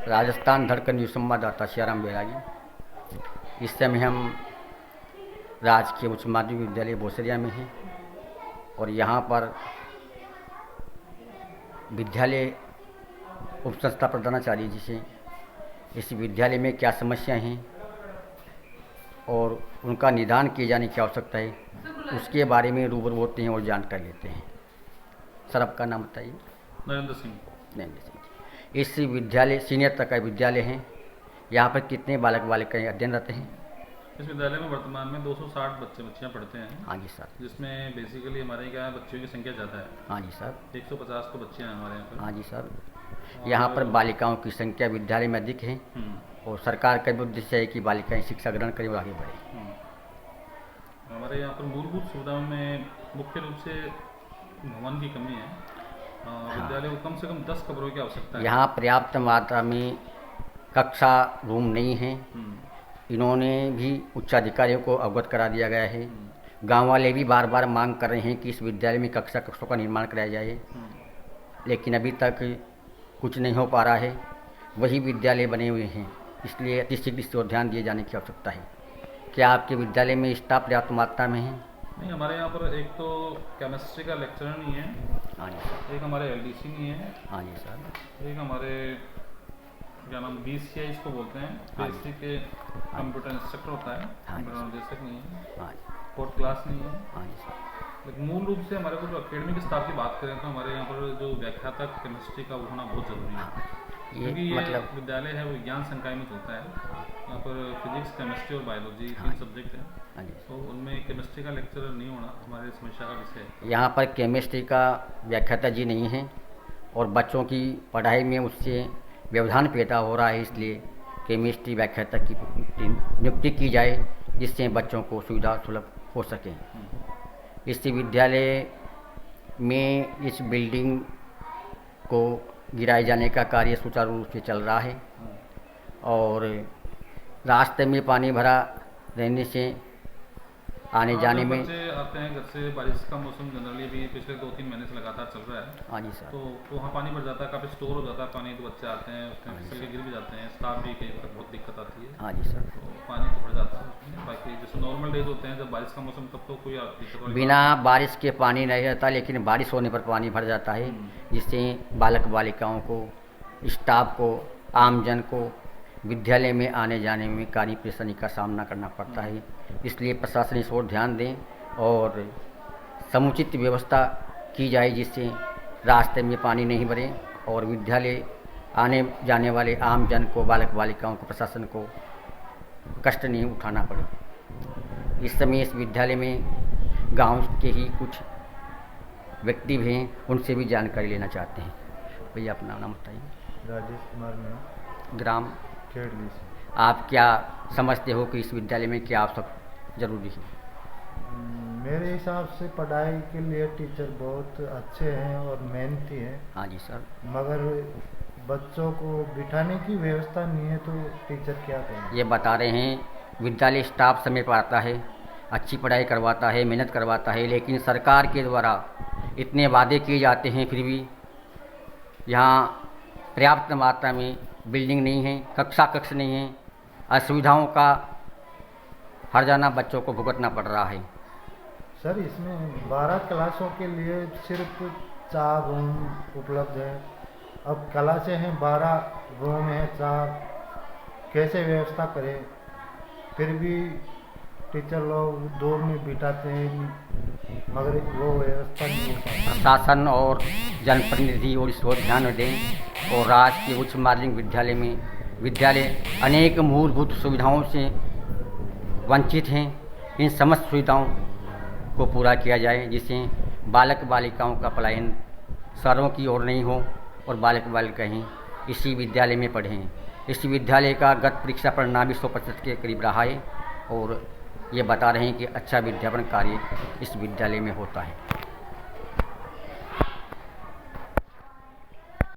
राजस्थान धड़कन न्यूज़ संवाददाता सियाराम बैरागी। इस समय हम राजकीय उच्च माध्यमिक विद्यालय बोसरिया में हैं और यहाँ पर विद्यालय उपसंस्था प्रधानाचार्य जी से इस विद्यालय में क्या समस्याएं हैं और उनका निदान किए जाने की आवश्यकता है, उसके बारे में रूबरू होते हैं और जानकारी लेते हैं। सर, आपका नाम बताइए। नरेंद्र सिंह। इस विद्यालय सीनियर तक का विद्यालय है, यहाँ पर कितने बालक बालिकाएं अध्ययन रहते हैं? इस विद्यालय में वर्तमान में 260 बच्चे बच्चियाँ पढ़ते हैं। हाँ जी सर। जिसमें बेसिकली हमारे यहाँ बच्चियों की संख्या ज़्यादा है। हाँ जी सर। 150 तो बच्चियाँ हैं हमारे यहाँ पर। हाँ जी सर। यहाँ पर बालिकाओं की संख्या विद्यालय में अधिक है और सरकार का भी उद्देश्य है कि बालिकाएं शिक्षा ग्रहण करें और आगे बढ़ें। हमारे यहाँ पर मूलभूत सुविधाओं में मुख्य रूप से भवन की कमी है। विद्यालय को कम से कम 10 कमरों की आवश्यकता है। यहाँ पर्याप्त मात्रा में कक्षा रूम नहीं है। इन्होंने भी उच्चाधिकारियों को अवगत करा दिया गया है। गांव वाले भी बार बार मांग कर रहे हैं कि इस विद्यालय में कक्षों का निर्माण कराया जाए, लेकिन अभी तक कुछ नहीं हो पा रहा है। वही विद्यालय बने हुए हैं, इसलिए अतिशीघ्र इस ओर ध्यान दिए जाने की आवश्यकता है। क्या आपके विद्यालय में स्टाफ पर्याप्त मात्रा में है? नहीं, हमारे यहाँ पर एक तो केमिस्ट्री का लेक्चरर नहीं है। हाँ जी सर। एक हमारे एलडीसी नहीं है। हाँ जी सर। एक हमारे क्या नाम BCI इसको बोलते हैं, बेसिक कंप्यूटर इंस्ट्रक्टर होता है। कंप्यूटर निर्देशक नहीं है। कोर्ट क्लास नहीं है। हाँ जी सर। लेकिन मूल रूप से हमारे को जो एकेडमिक स्टाफ की बात करें तो हमारे यहाँ पर जो व्याख्याता केमिस्ट्री का वो होना बहुत ज़रूरी है। क्योंकि ये मतलब विद्यालय है वो विज्ञान संकाय में चलता है। यहाँ पर फिजिक्स, केमिस्ट्री और बायोलॉजी 3 सब्जेक्ट हैं। तो उनमें केमिस्ट्री का लेक्चरर नहीं होना हमारी समस्या का विषय है। यहाँ पर केमिस्ट्री का व्याख्याता जी नहीं है और बच्चों की पढ़ाई में उससे व्यवधान पैदा हो रहा है, इसलिए केमिस्ट्री व्याख्याता की नियुक्ति की जाए जिससे बच्चों को सुविधा सुलभ हो सके। इस विद्यालय में इस बिल्डिंग को गिराए जाने का कार्य सुचारू रूप से चल रहा है और रास्ते में पानी भरा रहने से आने जाने में बच्चे आते हैं घर से। बारिश का मौसम जनरली भी पिछले 2-3 महीने से लगातार चल रहा है। हाँ जी सर। तो वहाँ पानी भर जाता है, काफ़ी स्टोर हो जाता है पानी, तो बच्चे आते हैं उसमें फिसल के गिर भी जाते हैं। स्टाफ भी कई बार बहुत दिक्कत आती है। हाँ जी सर। तो पानी तो भर जाता है। बाकी जैसे नॉर्मल डेज होते हैं जब बारिश का मौसम, तब तो कोई दिक्कत बिना बारिश के पानी नहीं रहता, लेकिन बारिश होने पर पानी भर जाता है, जिससे बालक बालिकाओं को, स्टाफ को, आमजन को विद्यालय में आने जाने में काफ़ी परेशानी का सामना करना पड़ता है। इसलिए प्रशासन इस ओर ध्यान दें और समुचित व्यवस्था की जाए जिससे रास्ते में पानी नहीं भरे और विद्यालय आने जाने वाले आम जन को, बालक बालिकाओं को, प्रशासन को कष्ट नहीं उठाना पड़े। इस समय इस विद्यालय में गांव के ही कुछ व्यक्ति भी हैं, उनसे भी जानकारी लेना चाहते हैं। भैया अपना नाम बताइए। राजेश कुमार में, ग्राम खेड़ली से। आप क्या समझते हो कि इस विद्यालय में क्या आवश्यक जरूरी है? मेरे हिसाब से पढ़ाई के लिए टीचर बहुत अच्छे हैं और मेहनती हैं। हाँ जी सर। मगर बच्चों को बिठाने की व्यवस्था नहीं है तो टीचर क्या करें? ये बता रहे हैं विद्यालय स्टाफ समय पर आता है, अच्छी पढ़ाई करवाता है, मेहनत करवाता है, लेकिन सरकार के द्वारा इतने वादे किए जाते हैं फिर भी यहाँ पर्याप्त मात्रा में बिल्डिंग नहीं है, कक्ष नहीं है। असुविधाओं का हर्जाना बच्चों को भुगतना पड़ रहा है। सर, इसमें 12 क्लासों के लिए सिर्फ 4 रूम उपलब्ध है। अब क्लासें हैं 12, रूम है 4, कैसे व्यवस्था करें? फिर भी टीचर लोग 2 में बिठाते हैं मगर वो व्यवस्था नहीं हो पाती। प्रशासन और जनप्रतिनिधि और इस ओर ध्यान दें और राजकीय उच्च माध्यमिक विद्यालय अनेक मूलभूत सुविधाओं से वंचित हैं। इन समस्त सुविधाओं को पूरा किया जाए जिससे बालक बालिकाओं का पलायन शहरों की ओर नहीं हो और बालक बालिकाएं इसी विद्यालय में पढ़ें। इस विद्यालय का गत परीक्षा परिणाम भी 100% के करीब रहा है और ये बता रहे हैं कि अच्छा विद्यापन कार्य इस विद्यालय में होता है।